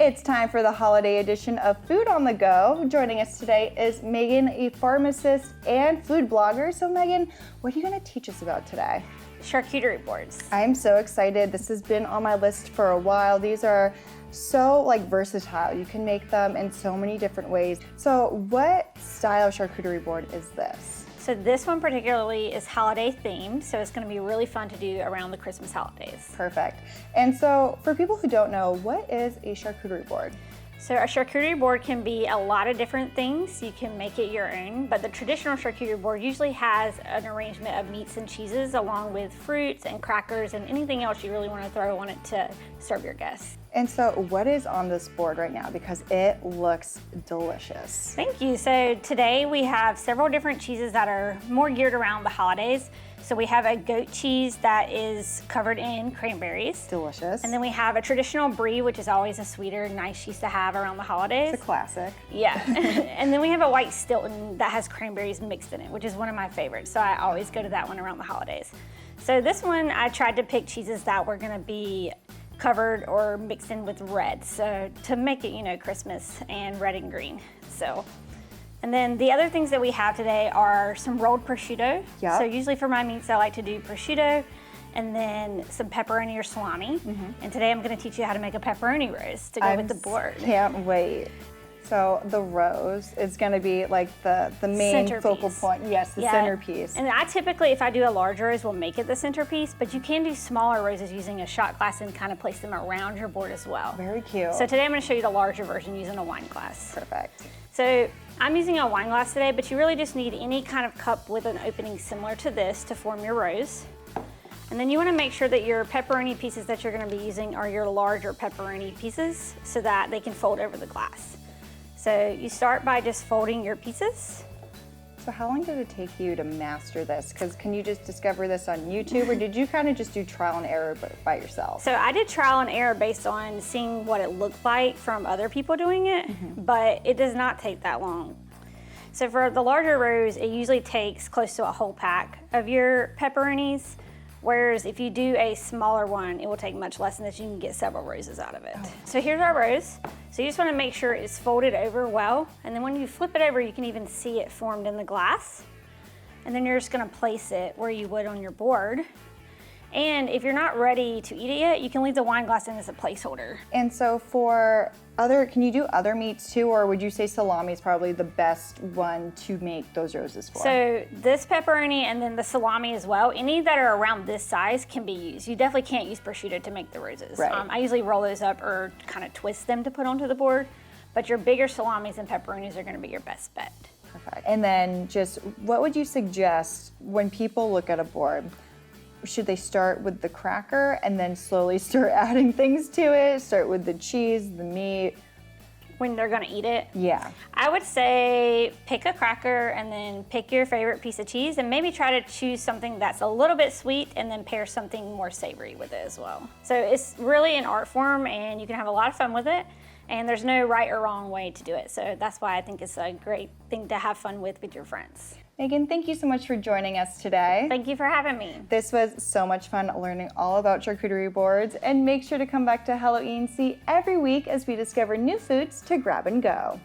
It's time for the holiday edition of Food on the Go. Joining us today is Megan, a pharmacist and food blogger. So Megan, what are you going to teach us about today? Charcuterie boards. I'm so excited. This has been on my list for a while. These are so versatile. You can make them in so many different ways. So what style charcuterie board is this? So this one particularly is holiday themed, so it's going to be really fun to do around the Christmas holidays. Perfect. And so for people who don't know, what is a charcuterie board? So a charcuterie board can be a lot of different things. You can make it your own, but the traditional charcuterie board usually has an arrangement of meats and cheeses along with fruits and crackers and anything else you really want to throw on it to serve your guests. And so what is on this board right now? Because it looks delicious. Thank you. So today we have several different cheeses that are more geared around the holidays. So we have a goat cheese that is covered in cranberries. Delicious. And then we have a traditional brie, which is always a sweeter, nice cheese to have around the holidays. It's a classic. Yeah. And then we have a white Stilton that has cranberries mixed in it, which is one of my favorites. So I always go to that one around the holidays. So this one, I tried to pick cheeses that were gonna be covered or mixed in with red. So to make it, Christmas and red and green. And then the other things that we have today are some rolled prosciutto. Yep. So usually for my meats, I like to do prosciutto and then some pepperoni or salami. And today I'm gonna teach you how to make a pepperoni roast to go with the board. Can't wait. So the rose is gonna be like the main Centerpiece. focal point. Yes, the centerpiece. And I typically, if I do a large rose, will make it the centerpiece, but you can do smaller roses using a shot glass and kind of place them around your board as well. Very cute. So today I'm gonna show you the larger version using a wine glass. Perfect. So I'm using a wine glass today, but you really just need any kind of cup with an opening similar to this to form your rose. And then you want to make sure that your pepperoni pieces that you're going to be using are your larger pepperoni pieces so that they can fold over the glass. So you start by just folding your pieces. So how long did it take you to master this? Because can you just discover this on YouTube, or did you kind of just do trial and error by yourself? So I did trial and error based on seeing what it looked like from other people doing it, but it does not take that long. So for the larger rose, it usually takes close to a whole pack of your pepperonis, whereas if you do a smaller one, it will take much less and that you can get several roses out of it. So here's our rose. So you just want to make sure it's folded over well, and then when you flip it over, you can even see it formed in the glass. And then you're just going to place it where you would on your board. And if you're not ready to eat it yet, you can leave the wine glass in as a placeholder. And so can you do other meats too, or would you say salami is probably the best one to make those roses for? So this pepperoni and then the salami as well, any that are around this size can be used. You definitely can't use prosciutto to make the roses. Right. I usually roll those up or kind of twist them to put onto the board, but your bigger salamis and pepperonis are gonna be your best bet. Perfect. And then just what would you suggest when people look at a board? Should they start with the cracker and then slowly start adding things to it? Start with the cheese, the meat? When they're gonna eat it? Yeah. I would say pick a cracker and then pick your favorite piece of cheese and maybe try to choose something that's a little bit sweet and then pair something more savory with it as well. So it's really an art form and you can have a lot of fun with it, and there's no right or wrong way to do it. So that's why I think it's a great thing to have fun with your friends. Megan, thank you so much for joining us today. Thank you for having me. This was so much fun learning all about charcuterie boards, and make sure to come back to Hello E&C every week as we discover new foods to grab and go.